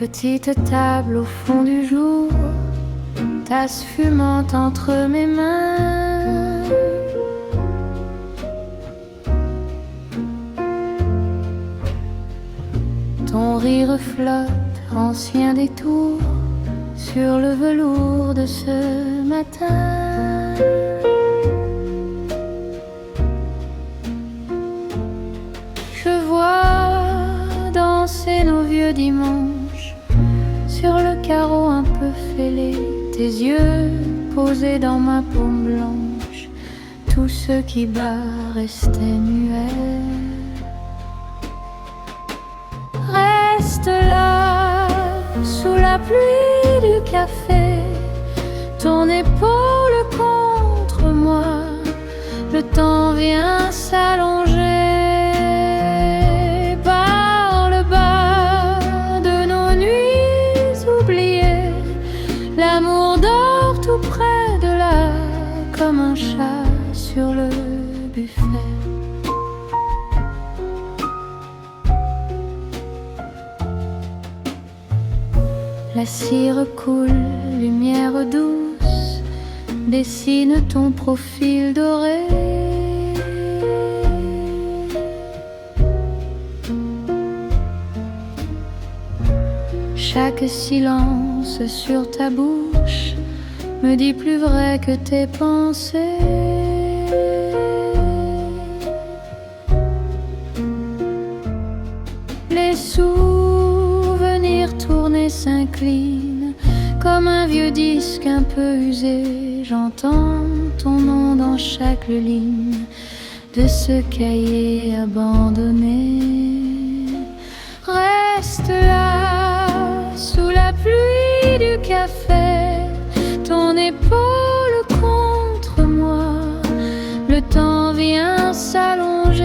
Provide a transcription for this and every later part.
Petite table au fond du jour, tasse fumante entre mes mains. Ton rire flotte, ancien détour, sur le velours de ce matin. Je vois danser nos vieux dimanches sur le carreau un peu fêlé, tes yeux posés dans ma paume blanche. Tous ceux qui battent restaient muets. Reste là, sous la pluie du café, ton épaule contre moi. Le temps vient s'allonger. Par le bas de nos nuits oubliées, l'amour dort tout près de là, comme un chat sur le buffet. La cire coule, lumière douce, dessine ton profil doré. Chaque silence sur ta bouche me dit plus vrai que tes pensées. Les souvenirs tournés s'inclinent comme un vieux disque un peu usé. J'entends ton nom dans chaque ligne de ce cahier abandonné. Reste là, sous la pluie du café, ton épaule contre moi. Le temps vient s'allonger.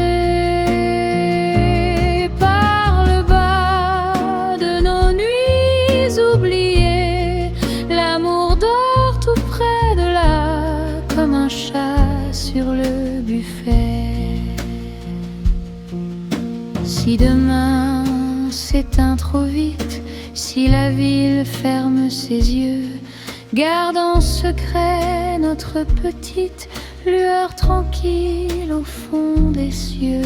Par le bas de nos nuits oubliées, l'amour dort tout près de là, comme un chat sur le buffet. Si demain s'éteint trop vite, si la ville ferme ses yeux, garde en secret notre petite lueur tranquille au fond des cieux.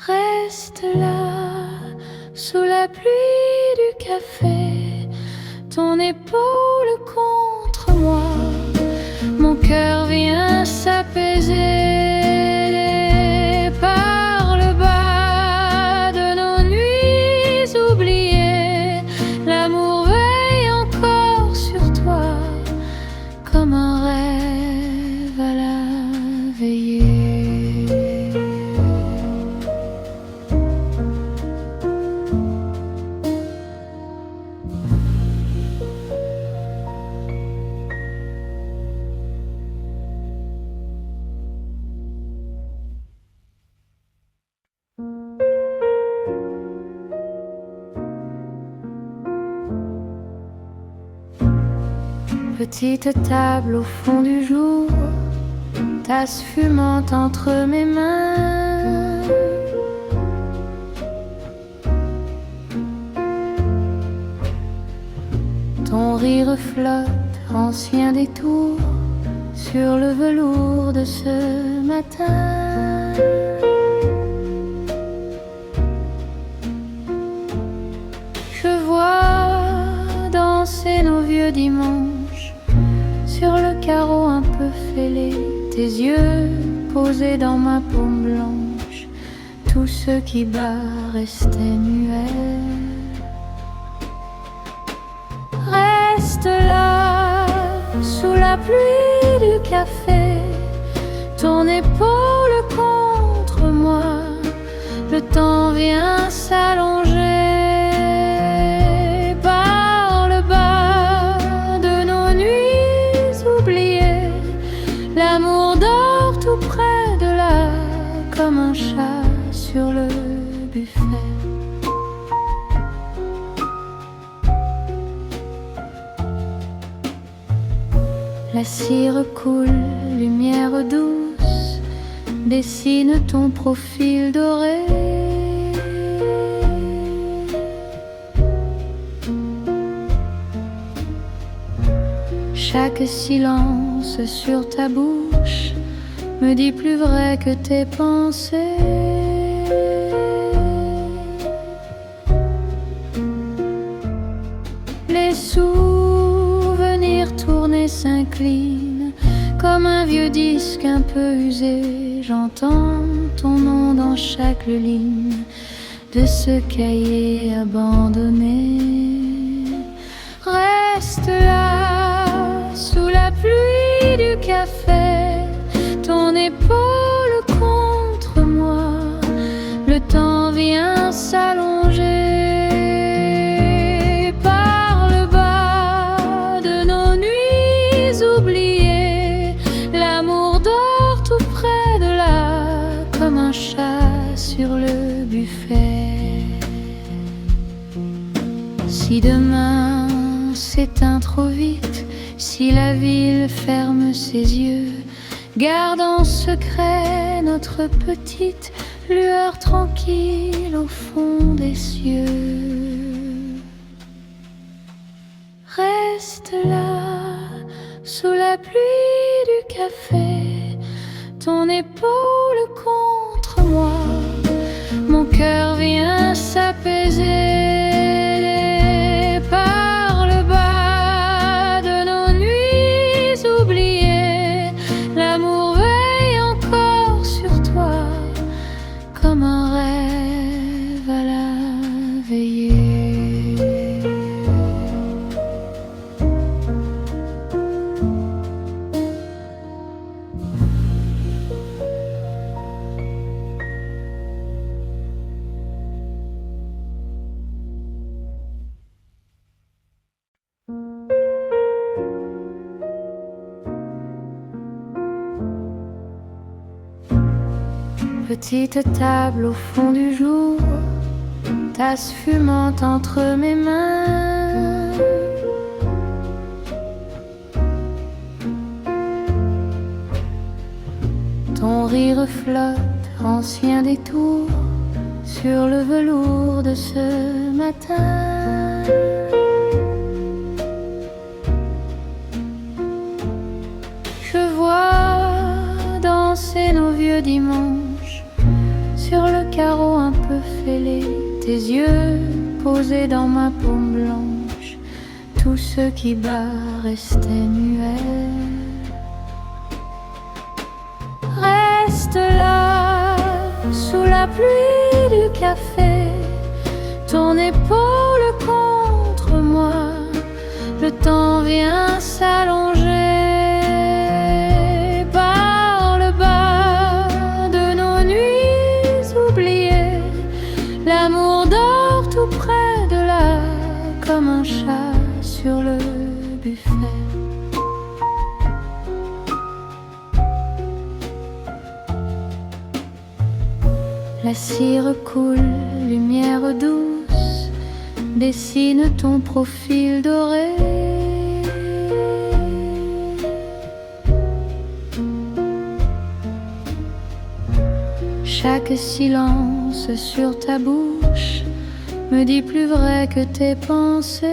Reste là, sous la pluie du café, ton épaule contre moi. Mon cœur vient s'apaiser. Par le bas de nos nuits oubliées, l'amour veille encore sur toi, comme un rêve à la veillée. Petite table au fond du jour, tasse fumante entre mes mains. Ton rire flotte, ancien détour, sur le velours de ce matin. Je vois danser nos vieux dimanches sur le carreau un peu fêlé, tes yeux posés dans ma paume blanche. Tous ceux qui battent restaient muets. Reste là, sous la pluie du café, ton épaule contre moi. Le temps vient s'allonger. Par le bas de nos nuits oubliées, l'amour dort tout près de là, comme un chat sur le buffet. La cire coule, lumière douce, dessine ton profil doré. Chaque silence sur ta bouche me dit plus vrai que tes pensées. Les souvenirs tournés s'inclinent comme un vieux disque un peu usé. J'entends ton nom dans chaque ligne de ce cahier abandonné. Reste là, sous la pluie du café, ton épaule contre moi. Le temps vient s'allonger par le bas de nos nuits oubliées. L'amour dort tout près de là, comme un chat sur le buffet. Si demain s'éteint trop vite, si la ville ferme ses yeux, garde en secret notre petite lueur tranquille au fond des cieux. Reste là, sous la pluie du café, ton épaule contre moi. Mon cœur vient s'apaiser par le bas de nos nuits oubliées. L'amour veille encore sur toi, comme un rêve à la veillée. Petite table au fond du jour, tasse fumante entre mes mains. Ton rire flotte, ancien détour, sur le velours de ce matin. Je vois danser nos vieux dimanches sur le carreau un peu fêlé, tes yeux posés dans ma paume blanche. Tout ce qui bat restait muet. Reste là, sous la pluie du café, ton épaule contre moi. Le temps vient s'allonger par le bas de nos nuits oubliées. L'amour dort tout près de là, comme un chat sur le buffet. La cire coule, lumière douce, dessine ton profil doré. Chaque silence sur ta bouche me dit plus vrai que tes pensées.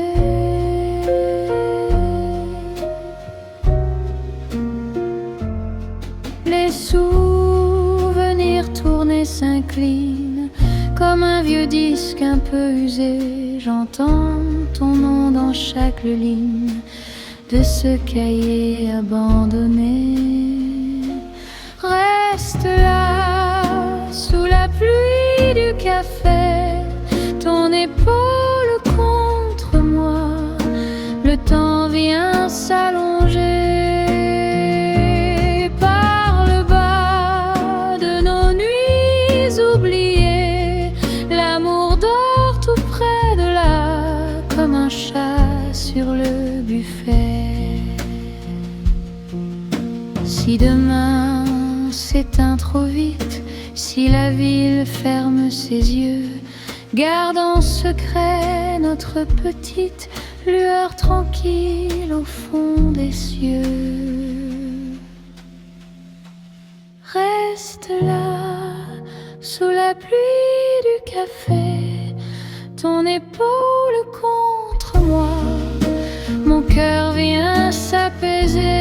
Les souvenirs tournés s'inclinent comme un vieux disque un peu usé. J'entends ton nom dans chaque ligne de ce cahier abandonné. Reste là, sous la pluie du café, ton épaule contre moi. Le temps vient s'allonger par le bas de nos nuits oubliées. L'amour dort tout près de là, comme un chat sur le buffet. Si demain s'éteint trop vite, si la ville ferme ses yeux, garde en secret notre petite lueur tranquille au fond des cieux. Reste là, sous la pluie du café, ton épaule contre moi. Mon cœur vient s'apaiser baiser